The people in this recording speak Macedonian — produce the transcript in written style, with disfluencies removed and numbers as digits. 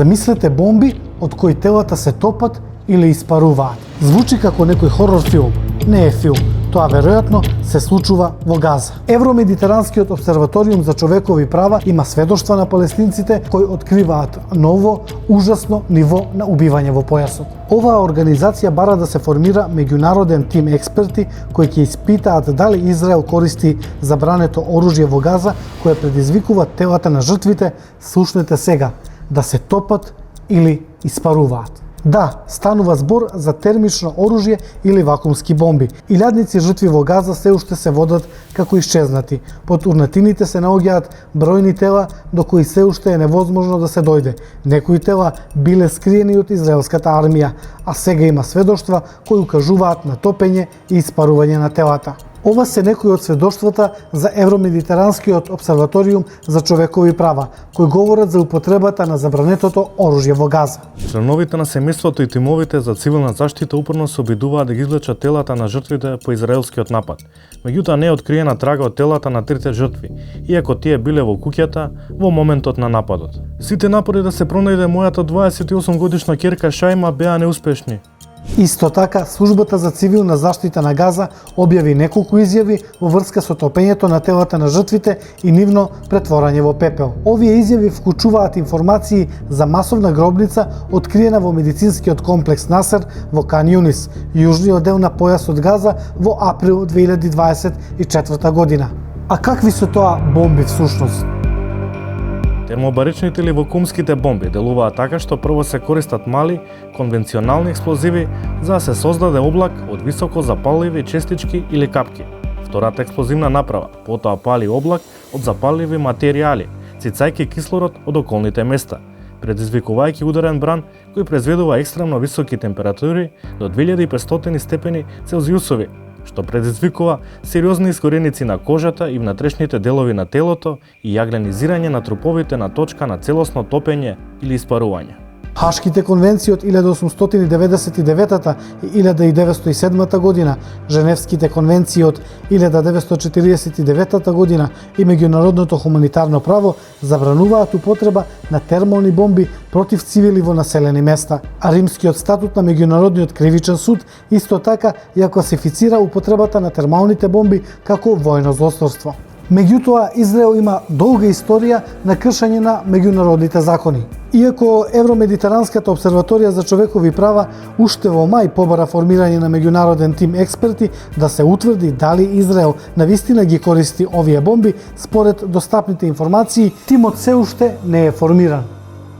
Замислете бомби од кои телата се топат или испаруваат. Звучи како некој хорор филм. Не е филм. Тоа веројатно се случува во Газа. Евромедитеранскиот обсерваториум за човекови права има сведоштва на палестинците кои откриваат ново, ужасно ниво на убивање во појасот. Оваа организација бара да се формира меѓународен тим експерти кои ќе испитаат дали Израел користи забрането оружје во Газа кое предизвикува телата на жртвите, слушнете сега, да се топат или испаруваат. Да, станува збор за термично оружје или вакуумски бомби. Илјадници жртви во Газа се уште се водат како исчезнати. Под урнатините се наоѓаат бројни тела до кои се уште е невозможно да се дојде. Некои тела биле скриени од израелската армија, а сега има сведоштва кои укажуваат на топење и испарување на телата. Ова се некои од сведоштвата за Евромедитеранскиот обсерваториум за човекови права, кои говорат за употребата на забранетото оружје во Газа. Членовите на семејството и тимовите за цивилна заштита упорно се обидуваат да ги извлечат телата на жртвите по израелскиот напад. Меѓутоа не е откриена трага од телата на трите жртви, иако тие биле во куќата во моментот на нападот. Сите напори да се пронајде мојата 28 годишна ќерка Шајма беа неуспешни. Исто така, службата за цивилна заштита на Газа објави неколку изјави во врска со топењето на телата на жртвите и нивно претворање во пепел. Овие изјави вклучуваат информации за масовна гробница откриена во медицинскиот комплекс Насер во Кан Јунис, јужниот дел на појасот Газа во април 2024 година. А какви се тоа бомби всушност? Термобаричните или вакуумските бомби делуваат така што прво се користат мали, конвенционални експлозиви за да се создаде облак од високо запалливи частички или капки. Втората експлозивна направа потоа пали облак од запалливи материјали, цицајќи кислород од околните места, предизвикувајќи ударен бран кој произведува екстремно високи температури до 2500 степени Целзиусови, што предизвикува сериозни искореници на кожата и внатрешните делови на телото и јагленизирање на труповите на точка на целосно топење или испарување. Хашките конвенции од 1899 и 1907 година, Женевските конвенции од 1949 година и меѓународното хуманитарно право забрануваат употреба на термални бомби против цивили во населени места, а Римскиот статут на Меѓународниот кривичен суд исто така ја класифицира употребата на термалните бомби како војно злосторство. Меѓутоа, Израел има долга историја на кршење на меѓународните закони. Иако Евромедитеранската обсерваторија за човекови права уште во мај побара формирање на меѓународен тим експерти да се утврди дали Израел навистина ги користи овие бомби, според достапните информации, тимот се уште не е формиран.